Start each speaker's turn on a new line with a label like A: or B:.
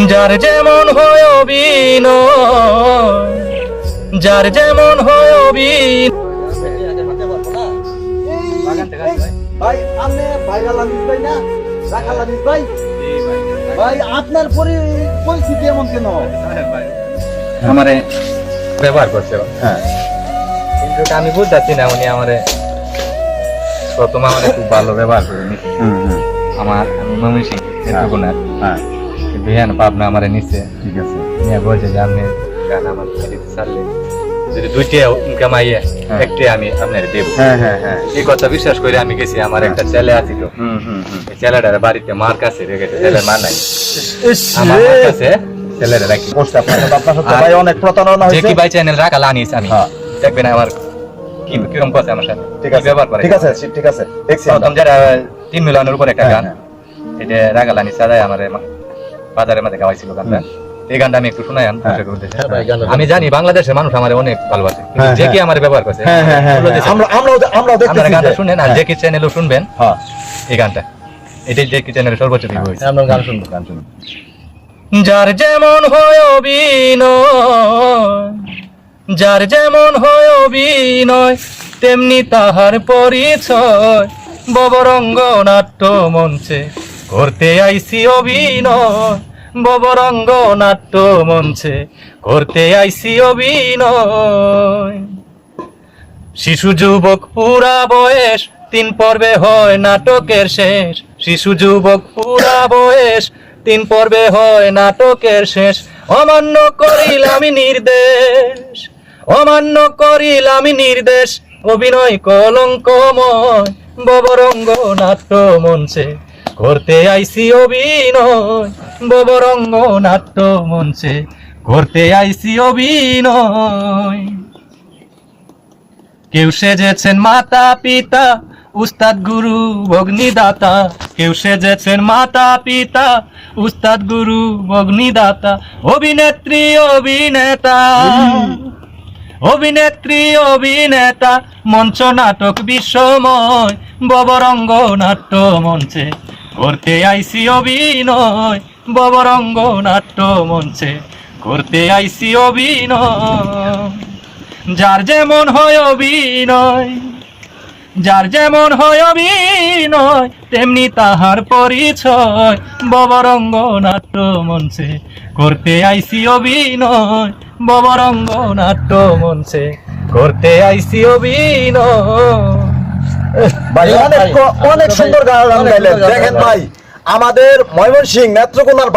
A: যার যেমন হয় অভিনয়, যার যেমন হয় অভিনয়।
B: ভাই আপনি ভাইরাল আনিস ভাই না, রাখাল আনিস ভাই। ভাই আপনার পরিস্থিতি এমন কেন?
A: আমারে ব্যবহার করছে,
B: হ্যাঁ,
A: কিন্তু আমি বুঝতেছি না উনি আমারে প্রথম আমারে খুব ভালো ব্যবহার করে নিচ্ছে। আমার ময়মনসিং নেত্রকোনার,
B: হ্যাঁ,
A: কিন্তু পাবনা আমারে নিচ্ছে।
B: ঠিক আছে,
A: নিয়ে বলছে যে আপনি গান আমার দিতে চাললে যদি দুইটা ইনকাম আইয়ে একটা আমি আপনার দেব।
B: হ্যাঁ হ্যাঁ হ্যাঁ,
A: এই কথা বিশ্বাস করে আমি গেছি। আমার একটা ছেলে আছিল, এই ছেলেটার বাড়িতে মার কাছে রেখেছে, ছেলের মা নাই, আমার মার কাছে ছেলেটা রাখি।
B: আপনার সাথে ভাই অনেক প্রতারণা
A: যে
B: হয়েছে।
A: কি ভাই চ্যানেল রাখাল আনিস আমি,
B: হ্যাঁ।
A: দেখবেন আমার কি কিরকম কথা আমার সাথে,
B: ঠিক
A: কি
B: আছে,
A: ব্যবহার করে।
B: ঠিক আছে, ঠিক আছে, দেখছি আমরা।
A: প্রথম যেটা 3 মিলিয়নের উপর একটা
B: হ্যাঁ,
A: গান, এটা রাখাল আনিস সাদাই আমার বাজারের মধ্যে গাওয়াইছিল গানটা। এই গানটা আমি একটু শোনাই আমি জানি বাংলাদেশের মানুষ আমার অনেক ভালোবাসে, কিন্তু যে কি আমার ব্যবহার করছে
B: হ্যাঁ হ্যাঁ হ্যাঁ, আমরাও দেখতেছি
A: আপনারা গানটা
B: যে-
A: শুনেন, আর যে কি চ্যানেলও শুনবেন
B: হ্যাঁ,
A: এই গানটা, এটাই যে কি চ্যানেলের সর্বোচ্চ ভিউ হয়েছে।
B: আমরা গান শুনবো, গান শুনবো।
A: যার যেমন হয় অভিনয়, যার যেমন হয় অভিনয়, তেমনি তাহার পরিচয়। ববরঙ্গ নাট্য মঞ্চে করতে আইসি অভিনয়, ববরঙ্গ নাট্য মঞ্চে করতে আইসি অভিনয়। শিশু যুবক পুরা বয়স, 3 পর্বে হয় নাটকের শেষ। শিশু যুবক পুরা বয়স, 3 পর্বে হয় নাটকের শেষ। অমান্য করিলাম নির্দেশ, অমান্য করিলাম নির্দেশ, অভিনয় কলঙ্কময়। ববরঙ্গ নাট্য মঞ্চে করতে আইসি অভিনয়, ববরঙ্গ নাট্য মঞ্চে করতে আইসি অভিনয়। কেউ সেজেছেন মাতা পিতা, উস্তাদ গুরু ভগ্নিদাতা। কেউ সেজেছেন মাতা পিতা, উস্তাদ গুরু ভগ্নিদাতা। অভিনেত্রী অভিনেতা, অভিনেত্রী অভিনেতা, মঞ্চ নাটক বিশ্বময়। ববরঙ্গ নাট্য মঞ্চে করতে আইসি অভিনয়, ববরঙ্গ নাট্য মঞ্চে করতে আইসি অভিনয়। যার যেমন হয় অভিনয়, যার যেমন হয় অভিনয়, তেমনি তাহার পরিচয়। ববরঙ্গ নাট্য মঞ্চে করতে আইসি অভিনয়, ববরঙ্গ নাট্য মঞ্চে করতে আইসি অভিনয়।
B: ভাই অনেক সুন্দর গান গাইলেন। দেখেন ভাই, আমাদের ময়মনসিংহ নেত্রকোনার